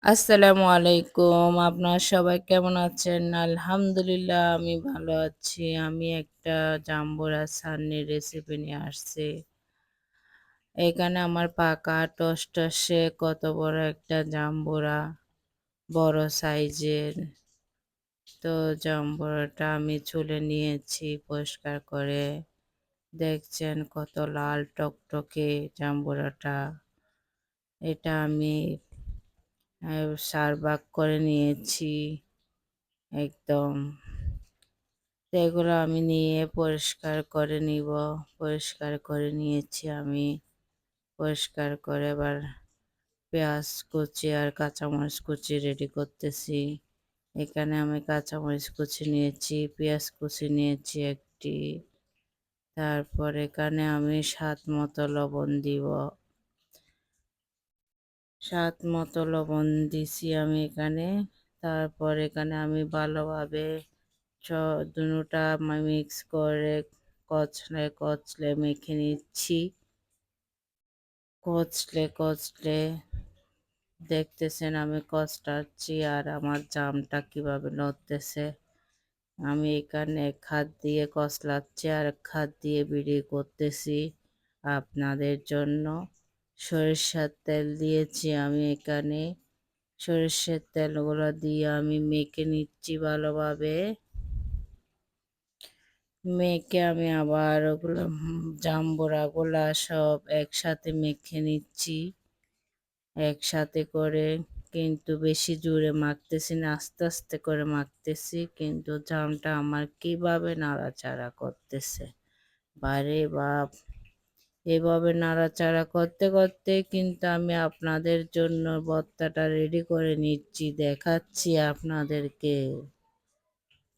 আসসালামু আলাইকুম। আপনারা সবাই কেমন আছেন? আলহামদুলিল্লাহ আমি ভালো আছি। আমি একটা জাম্বুরা সান্নির রেসিপি নিয়ে আসছি। এখানে আমার পাকা টসটসে কত বড় একটা জাম্বুরা, বড় সাইজের। তো জাম্বুরাটা আমি ছুলে নিয়েছি পরিষ্কার করে। দেখছেন কত লাল টকটকে জাম্বুরাটা। এটা আমি ভাগ করে নিয়েছি একদম। তো এগুলো আমি নিয়ে পরিষ্কার করে নিব। পরিষ্কার করে নিয়েছি আমি। পরিষ্কার করে এবার পেঁয়াজ কুচি আর কাঁচামরিচ কুচি রেডি করতেছি। এখানে আমি কাঁচামরিচ কুচি নিয়েছি, পেঁয়াজ কুচি নিয়েছি একটি। তারপর এখানে আমি স্বাদ মতো লবণ দিব। স্বাদ মতো লবণ দিছি আমি এখানে। তারপর এখানে আমি ভালোভাবে দুটা মিক্স করে কচলে কচলে মেখে নিচ্ছি। কচলে দেখতেছেন আমি কচলাচ্ছি আর আমার জামটা কিভাবে নড়তেছে। আমি এখানে এক হাত দিয়ে কচলাচ্ছি আর এক হাত দিয়ে বিড়ি করতেছি আপনাদের জন্য। সরিষার তেল দিয়েছি আমি এখানে। সরিষার তেলগুলো দিয়ে আমি মেখে নিচ্ছি ভালোভাবে। মেখে আমি আবার ওগুলো জাম্বুরাগুলা সব একসাথে মেখে নিচ্ছি একসাথে করে, কিন্তু বেশি জোরে মাখতেছি না, আস্তে আস্তে করে মাখতেছি। কিন্তু জামটা আমার কিভাবে নাড়াচাড়া করতেছে, বারে বাপ! এভাবে নাড়াচাড়া করতে করতে কিন্তু আমি আপনাদের জন্য ভর্তাটা রেডি করে নিচ্ছি, দেখাচ্ছি আপনাদেরকে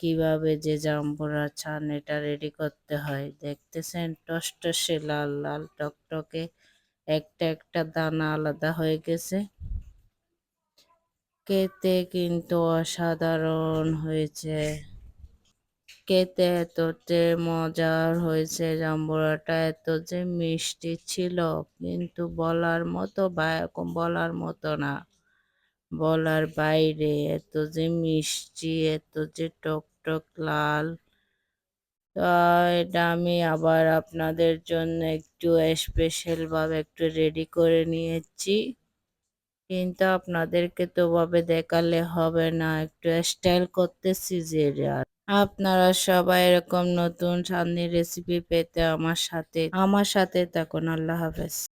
কিভাবে যে জাম্বুরা ছানেটা রেডি করতে হয়। দেখতেছেন টসটসে লাল লাল টকটকে, একটা একটা দানা আলাদা হয়ে গেছে। খেতে কিন্তু অসাধারণ হয়েছে। খেতে এত যে মজার হয়েছে, জাম্বুরাটা এত যে মিষ্টি ছিল, কিন্তু বলার মতো না, বলার বাইরে। এত যে মিষ্টি, এত যে টক লাল। তো এটা আমি আবার আপনাদের জন্য একটু স্পেশাল ভাবে একটু রেডি করে নিয়েছি, কিন্তু আপনাদেরকে তো ভাবে দেখালে হবে না, একটু স্টাইল করতেছি যে। আপনারা সবাই এরকম নতুন সান্নির রেসিপি পেতে আমার সাথে থাকুন। আল্লাহ হাফেজ।